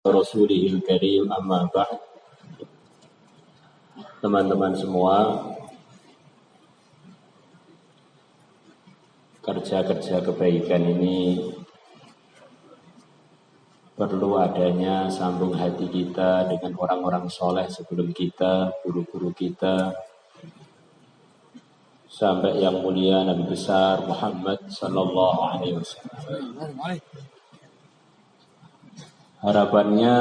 Rasulihil Karim amma ba'd. Teman-teman semua, kerja-kerja kebaikan ini perlu adanya sambung hati kita dengan orang-orang soleh sebelum kita, guru-guru kita, sampai yang mulia Nabi besar Muhammad sallallahu alaihi wasallam. Harapannya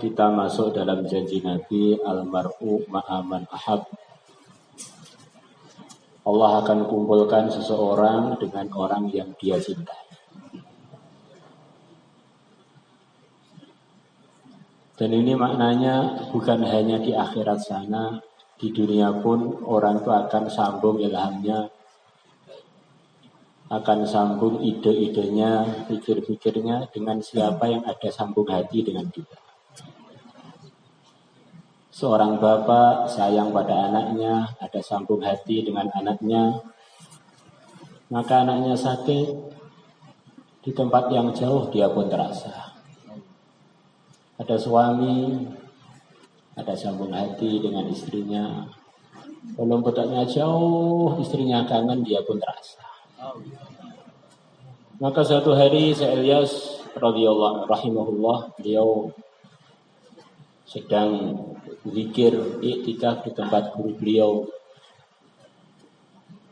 kita masuk dalam janji Nabi al-mar'u ma'aman ahab. Allah akan kumpulkan seseorang dengan orang yang dia cintai. Dan ini maknanya bukan hanya di akhirat sana, di dunia pun orang itu akan sambung ilhamnya, akan sambung ide-idenya, pikir-pikirnya dengan siapa yang ada sambung hati dengan kita. Seorang bapak sayang pada anaknya, ada sambung hati dengan anaknya, maka anaknya sakit di tempat yang jauh dia pun terasa. Ada suami, ada sambung hati dengan istrinya, belum putarnya jauh, istrinya kangen, dia pun terasa. Maka suatu hari Syekh Ilyas radhiyallahu rahimahullah, beliau sedang zikir iktikaf di tempat guru beliau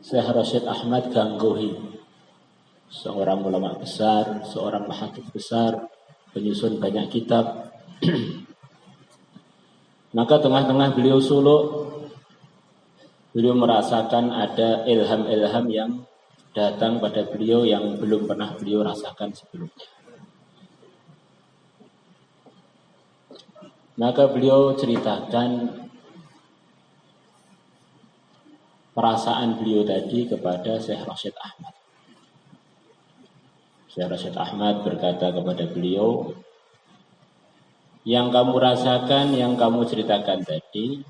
Syekh Rashid Ahmad Ganggohi, seorang ulama besar, seorang muhaddits besar, penyusun banyak kitab. Maka tengah-tengah beliau suluk, beliau merasakan ada ilham-ilham yang datang pada beliau yang belum pernah beliau rasakan sebelumnya. Maka beliau ceritakan perasaan beliau tadi kepada Syekh Rashid Ahmad. Syekh Rashid Ahmad berkata kepada beliau, yang kamu rasakan, yang kamu ceritakan tadi,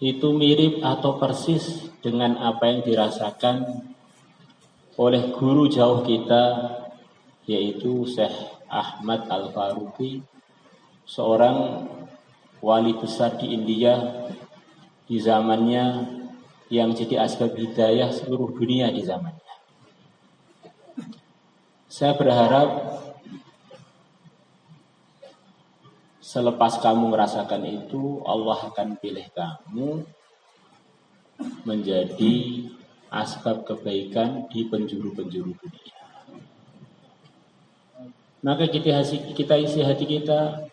itu mirip atau persis dengan apa yang dirasakan oleh guru jauh kita, yaitu Syekh Ahmad Al-Faruqi, seorang wali besar di India di zamannya, yang jadi asbab hidayah seluruh dunia di zamannya. Saya berharap selepas kamu merasakan itu, Allah akan pilih kamu menjadi asbab kebaikan di penjuru-penjuru dunia. Maka kita isi hati kita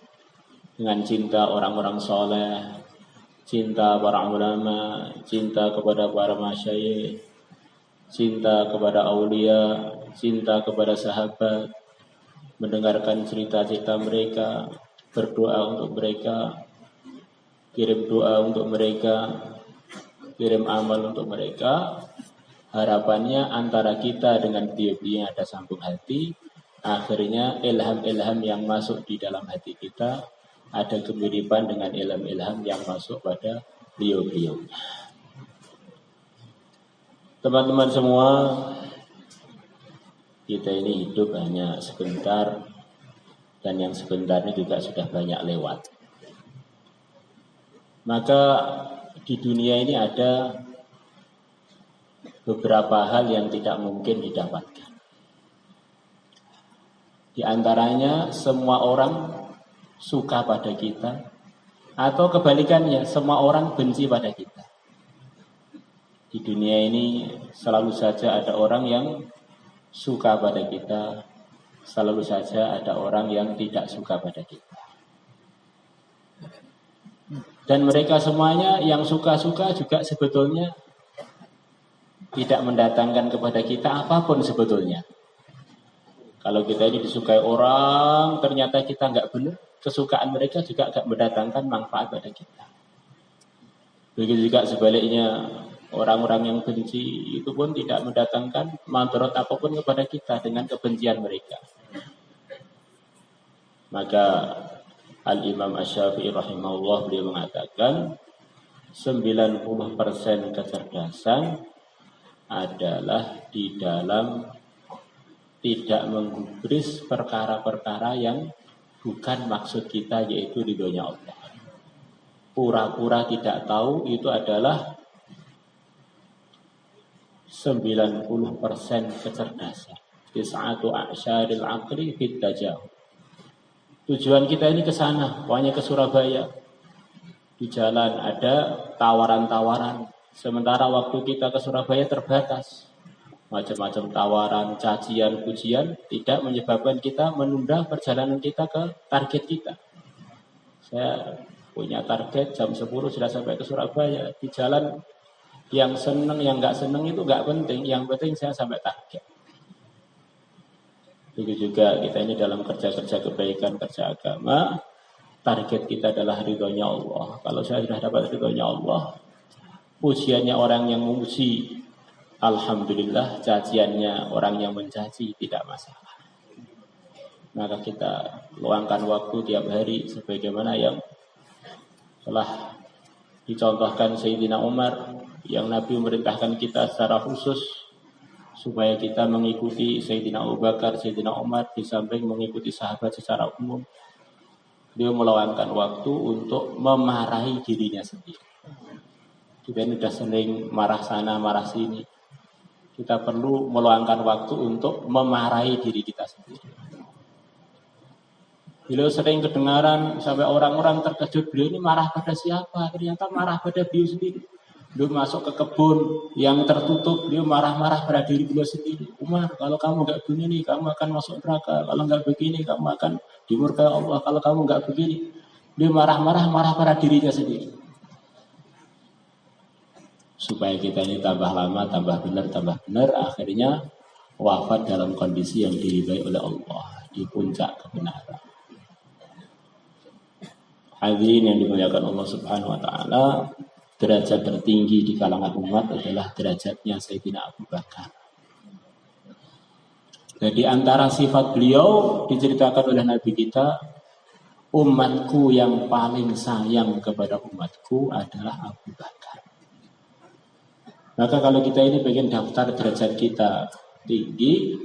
dengan cinta orang-orang soleh, cinta para ulama, cinta kepada para masyayikh, cinta kepada aulia, cinta kepada sahabat, mendengarkan cerita-cerita mereka, berdoa untuk mereka, kirim doa untuk mereka, kirim amal untuk mereka. Harapannya antara kita dengan beliau-beliau ada sambung hati, akhirnya ilham-ilham yang masuk di dalam hati kita ada kemiripan dengan ilham-ilham yang masuk pada beliau-beliau. Teman-teman semua, kita ini hidup hanya sebentar, dan yang sebentarnya juga sudah banyak lewat. Maka di dunia ini ada beberapa hal yang tidak mungkin didapatkan. Di antaranya semua orang suka pada kita, atau kebalikannya, semua orang benci pada kita. Di dunia ini selalu saja ada orang yang suka pada kita, selalu saja ada orang yang tidak suka pada kita. Dan mereka semuanya yang suka-suka juga sebetulnya tidak mendatangkan kepada kita apapun sebetulnya. Kalau kita ini disukai orang, ternyata kita nggak benar, kesukaan mereka juga nggak mendatangkan manfaat pada kita. Begitu juga sebaliknya, orang-orang yang benci itu pun tidak mendatangkan manfaat apapun kepada kita dengan kebencian mereka. Maka Al-Imam Asy-Syafi'i rahimahullah, beliau mengatakan 90% kecerdasan adalah di dalam tidak menggubris perkara-perkara yang bukan maksud kita yaitu ridhonya Allah. Pura-pura tidak tahu itu adalah 90% kecerdasan. Tis'atu a'syaril aqli fit tajahul. Tujuan kita ini ke sana, pokoknya ke Surabaya. Di jalan ada tawaran-tawaran. Sementara waktu kita ke Surabaya terbatas. Macam-macam tawaran, cacian, pujian tidak menyebabkan kita menunda perjalanan kita ke target kita. Saya punya target jam 10 sudah sampai ke Surabaya. Di jalan yang seneng, yang nggak seneng itu nggak penting. Yang penting saya sampai target. Begitu juga kita ini dalam kerja-kerja kebaikan, kerja agama, target kita adalah ridhonya Allah. Kalau saya sudah dapat ridhonya Allah, pujiannya orang yang memuji, alhamdulillah, caciannya orang yang mencaci tidak masalah. Maka kita luangkan waktu tiap hari sebagaimana yang telah dicontohkan Sayyidina Umar, yang Nabi memerintahkan kita secara khusus supaya kita mengikuti Sayyidina Abu Bakar, Sayyidina Umar, di samping mengikuti sahabat secara umum. Dia meluangkan waktu untuk memarahi dirinya sendiri. Kita ini sudah sering marah sana, marah sini. Kita perlu meluangkan waktu untuk memarahi diri kita sendiri. Beliau sering kedengaran sampai orang-orang terkejut, beliau ini marah pada siapa? Ternyata marah pada beliau sendiri. Beliau masuk ke kebun yang tertutup, beliau marah-marah pada diri beliau sendiri. Umar, kalau kamu nggak begini, kamu akan masuk neraka. Kalau nggak begini, kamu akan dimurkai Allah. Kalau kamu nggak begini, beliau marah-marah pada dirinya sendiri. Supaya kita ini tambah lama, tambah benar, akhirnya wafat dalam kondisi yang diridhai oleh Allah, di puncak kebenaran. Hadirin yang dimuliakan Allah Subhanahu wa taala, derajat tertinggi di kalangan umat adalah derajatnya Sayyidina Abu Bakar. Jadi antara sifat beliau diceritakan oleh Nabi kita, umatku yang paling sayang kepada umatku adalah Abu Bakar. Maka kalau kita ini pengen daftar derajat kita tinggi,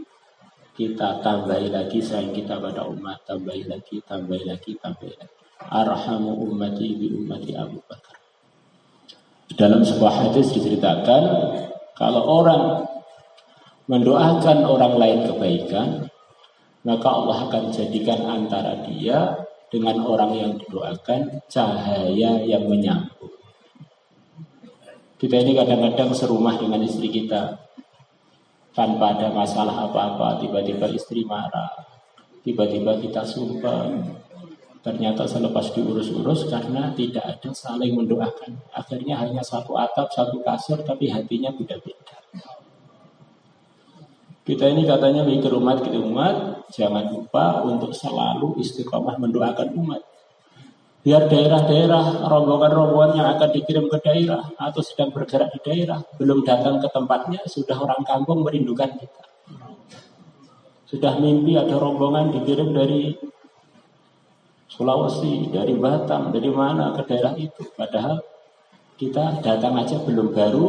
kita tambahi lagi sayang kita pada umat, tambahi lagi. Arhamu ummati bi ummati Abu Bakar. Dalam sebuah hadis diceritakan, kalau orang mendoakan orang lain kebaikan, maka Allah akan jadikan antara dia dengan orang yang didoakan cahaya yang menyambung. Kita ini kadang-kadang serumah dengan istri kita, tanpa ada masalah apa-apa, tiba-tiba istri marah, tiba-tiba kita sumpah. Ternyata selepas diurus-urus karena tidak ada saling mendoakan. Akhirnya hanya satu atap, satu kasur, tapi hatinya beda-beda. Kita ini katanya mikir umat, jangan lupa untuk selalu istiqomah mendoakan umat. Biar daerah-daerah, rombongan-rombongan yang akan dikirim ke daerah atau sedang bergerak di daerah, belum datang ke tempatnya, sudah orang kampung merindukan kita. Sudah mimpi ada rombongan dikirim dari Sulawesi, dari Batam, dari mana ke daerah itu. Padahal kita datang aja belum, baru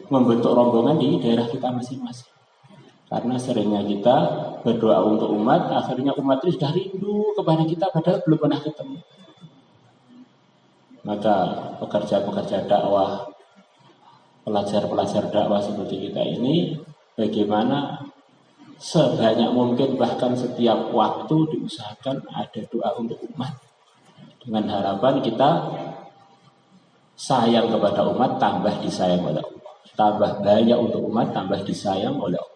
membentuk rombongan di daerah kita masing-masing. Karena seringnya kita berdoa untuk umat, akhirnya umat itu sudah rindu kepada kita padahal belum pernah ketemu. Maka pekerja-pekerja dakwah, pelajar-pelajar dakwah seperti kita ini, bagaimana sebanyak mungkin bahkan setiap waktu diusahakan ada doa untuk umat, dengan harapan kita sayang kepada umat tambah disayang oleh Allah, tambah banyak untuk umat tambah disayang oleh Allah.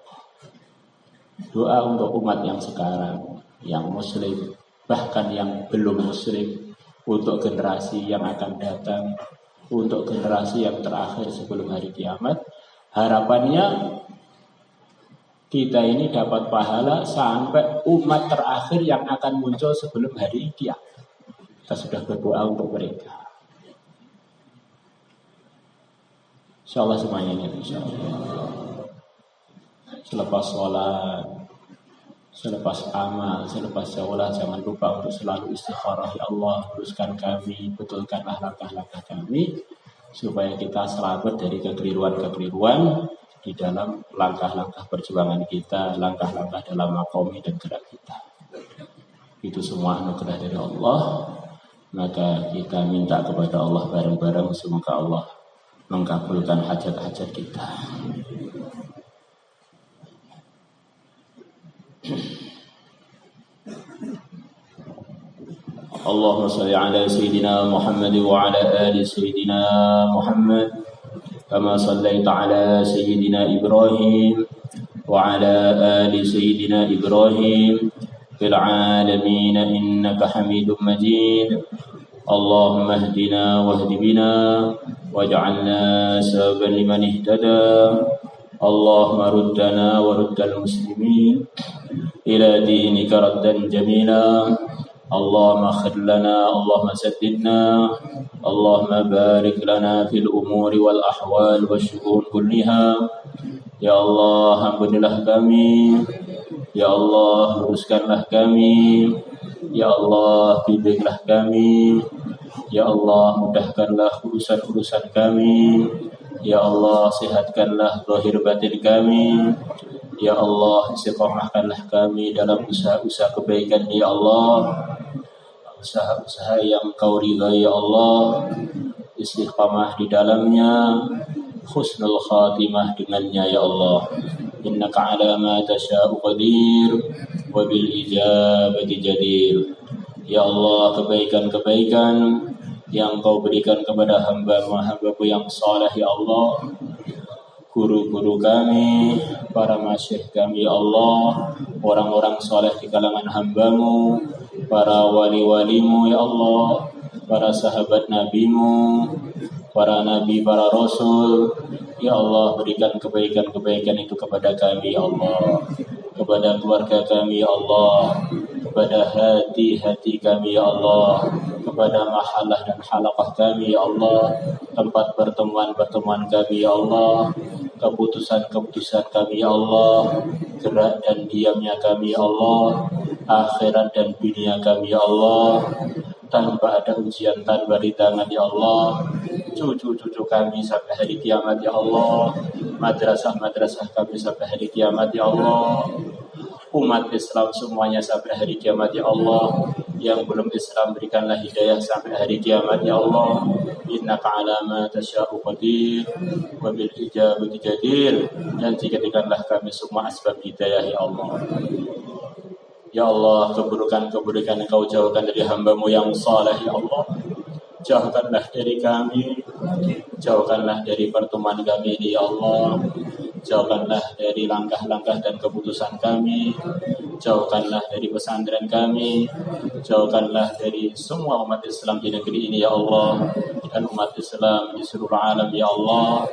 Doa untuk umat yang sekarang, yang muslim, bahkan yang belum muslim, untuk generasi yang akan datang, untuk generasi yang terakhir sebelum hari kiamat. Harapannya kita ini dapat pahala sampai umat terakhir yang akan muncul sebelum hari kiamat. Kita sudah berdoa untuk mereka. Insyaallah semuanya ini, insyaallah. Selepas sholat, selepas amal, selepas sholat, jangan lupa untuk selalu istikharah. Ya Allah, luruskan kami, betulkanlah langkah-langkah kami, supaya kita selamat dari kekeliruan-kekeliruan di dalam langkah-langkah perjuangan kita, langkah-langkah dalam makomi dan gerak kita. Itu semua anugerah dari Allah. Maka kita minta kepada Allah bareng-bareng, semoga Allah mengabulkan hajat-hajat kita. Allahumma salli ala Sayyidina Muhammad wa ala ali Sayyidina Muhammad kama sallaita ala Sayyidina Ibrahim wa ala ali Sayyidina Ibrahim fil alamin innaka Hamidum Majid. Allahumma hdina wahdi bina waj'alna sababan liman ihtada. Allahumma ruddana wa ruddal muslimin ila dinika raddan jamila. Allahumma khir lana, Allahumma saddidna, Allahumma barik lana fil umuri wal ahwal wa syu'un kulliha. Ya Allah, ampunilah kami. Ya Allah, luruskanlah kami. Ya Allah, bimbinglah kami. Ya Allah, mudahkanlah urusan-urusan kami. Ya Allah, sehatkanlah zahir batin kami. Ya Allah, istiqomahkanlah kami dalam usaha-usaha kebaikan, ya Allah. Usaha-usaha yang Kau ridhai, ya Allah. Istiqomah di dalamnya, husnul khatimah dengannya, ya Allah. Innaka ala ma tasya'u qadir wa bil ijabati jadir. Ya Allah, kebaikan-kebaikan yang Kau berikan kepada hamba-Mu yang saleh, ya Allah. Guru-guru kami, para masyayikh kami, ya Allah, orang-orang soleh di kalangan hamba-Mu, para wali-wali-Mu, ya Allah, para sahabat Nabi-Mu, para nabi, para rasul, ya Allah, berikan kebaikan-kebaikan itu kepada kami, ya Allah, kepada keluarga kami, ya Allah, kepada hati-hati kami, ya Allah, kepada mahallah dan halaqah kami, ya Allah, tempat pertemuan-pertemuan kami, ya Allah, keputusan-keputusan kami, ya Allah, gerak dan diamnya kami, ya Allah, akhirat dan dunia kami, ya Allah, tanpa ada ujian, tanpa rintangan, ya Allah, cucu-cucu kami sampai hari kiamat, ya Allah, madrasah-madrasah kami sampai hari kiamat, ya Allah, umat Islam semuanya sampai hari kiamat, ya Allah. Yang belum Islam berikanlah hidayah sampai hari kiamat, ya Allah. Innaka ala ma tasya'u qadir wa bil ijabati jadir. Dan jadikanlah kami semua asbab hidayah, ya Allah. Ya Allah, keburukan-keburukan Engkau jauhkan dari hamba-Mu yang saleh, ya Allah. Jauhkanlah dari kami, jauhkanlah dari pertemuan kami ini, ya Allah. Jauhkanlah dari langkah-langkah dan keputusan kami. Jauhkanlah dari pesantren kami. Jauhkanlah dari semua umat Islam di negeri ini, ya Allah. Dan umat Islam di seluruh alam, ya Allah.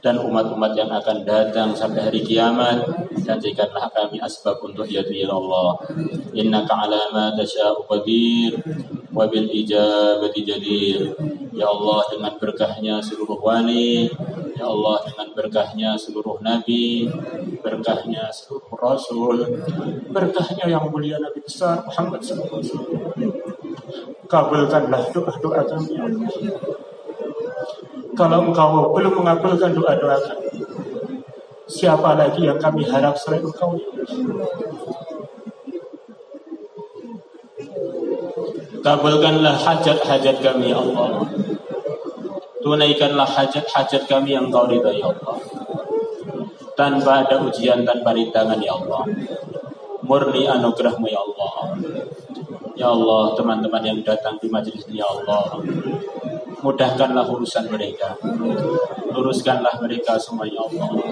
Dan umat-umat yang akan datang sampai hari kiamat. Dan jadikanlah kami asbab untuk yaitu, ya Allah. Innaka ala ma tasya'u qadir wa bil ijabati jadir. Ya Allah, dengan berkahnya seluruh wali, ya Allah, dengan berkahnya seluruh nabi, berkahnya seluruh rasul, berkahnya yang mulia Nabi besar Muhammad sallallahu alaihi wasallam. Kabulkanlah doa-doa kami, ya Allah. Kalau Engkau belum mengabulkan doa-doa kami, siapa lagi yang kami harap selain Engkau? Kabulkanlah hajat-hajat kami, ya Allah. Tunaikanlah hajat-hajat kami yang Kau ridhai, ya Allah. Tanpa ada ujian, tanpa rintangan, ya Allah. Murni anugerah-Mu, ya Allah. Ya Allah, teman-teman yang datang di majelis ini, ya Allah, mudahkanlah urusan mereka. Luruskanlah mereka semua, ya Allah.